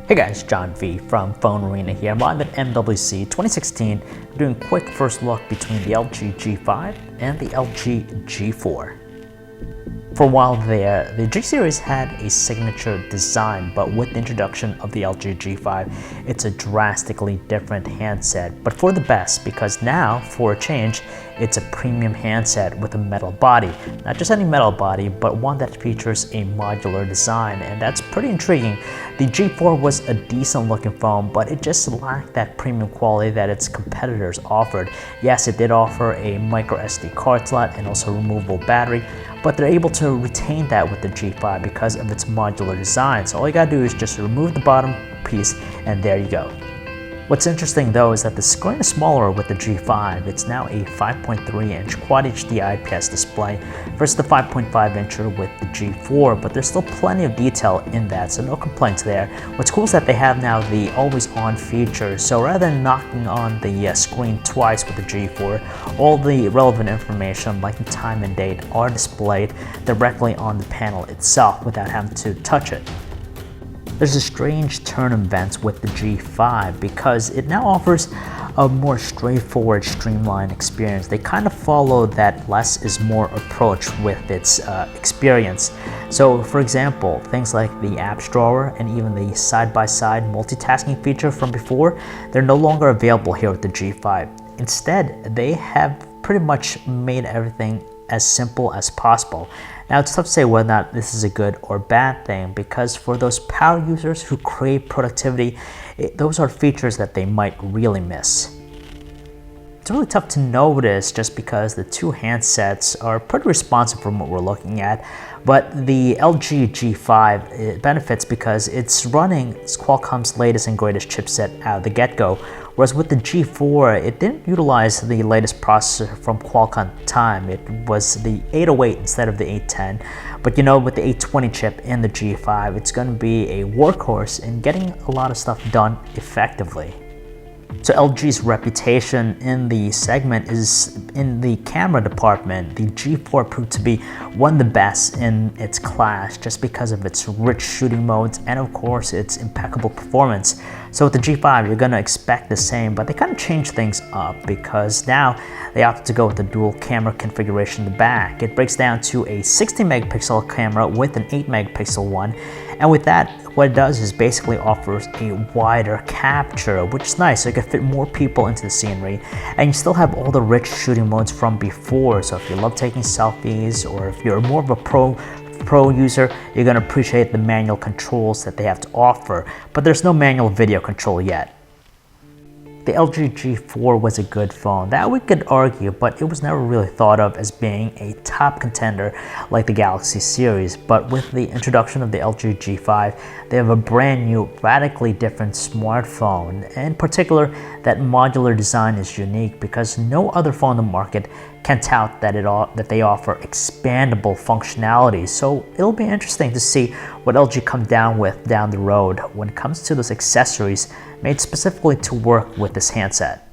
Hey guys, John V from PhoneArena here. I'm live at MWC 2016 doing a quick first look between the LG G5 and the LG G4. For a while there, the G series had a signature design, but with the introduction of the LG G5, it's a drastically different handset, but for the best, because now, for a change, it's a premium handset with a metal body. Not just any metal body, but one that features a modular design, and that's pretty intriguing. The G4 was a decent looking phone, but it just lacked that premium quality that its competitors offered. Yes, it did offer a micro SD card slot and also removable battery, but they're able to retain that with the G5 because of its modular design. So all you gotta do is just remove the bottom piece and there you go. What's interesting though is that the screen is smaller with the G5. It's now a 5.3-inch Quad HD IPS display versus the 5.5-incher with the G4, but there's still plenty of detail in that, so no complaints there. What's cool is that they have now the always-on feature, so rather than knocking on the screen twice with the G4, all the relevant information like the time and date are displayed directly on the panel itself without having to touch it. There's a strange turn of events with the G5 because it now offers a more straightforward, streamlined experience. They kind of follow that less is more approach with its experience. So for example, things like the apps drawer and even the side-by-side multitasking feature from before, they're no longer available here with the G5. Instead, they have pretty much made everything as simple as possible. Now it's tough to say whether or not this is a good or bad thing because for those power users who crave productivity, those are features that they might really miss. It's really tough to notice just because the two handsets are pretty responsive from what we're looking at, but the LG G5 it benefits because it's running Qualcomm's latest and greatest chipset out of the get-go, whereas with the G4 it didn't utilize the latest processor from Qualcomm at the time. It was the 808 instead of the 810, but you know, with the 820 chip in the G5 it's going to be a workhorse in getting a lot of stuff done effectively. So LG's reputation in the segment is in the camera department. The G4 proved to be one of the best in its class just because of its rich shooting modes and of course its impeccable performance. So with the G5 you're going to expect the same, but they kind of changed things up because now they opted to go with the dual camera configuration in the back. It breaks down to a 60 megapixel camera with an 8 megapixel one, and with that what it does is basically offers a wider capture, which is nice, so it can fit more people into the scenery, and you still have all the rich shooting modes from before. So if you love taking selfies or if you're more of a pro user, you're going to appreciate the manual controls that they have to offer, but there's no manual video control yet. The LG G4 was a good phone, that we could argue, but it was never really thought of as being a top contender like the Galaxy series. But with the introduction of the LG G5, they have a brand new, radically different smartphone. In particular, that modular design is unique because no other phone on the market can tout that they offer expandable functionality. So it'll be interesting to see what LG comes down with down the road when it comes to those accessories made specifically to work with this handset.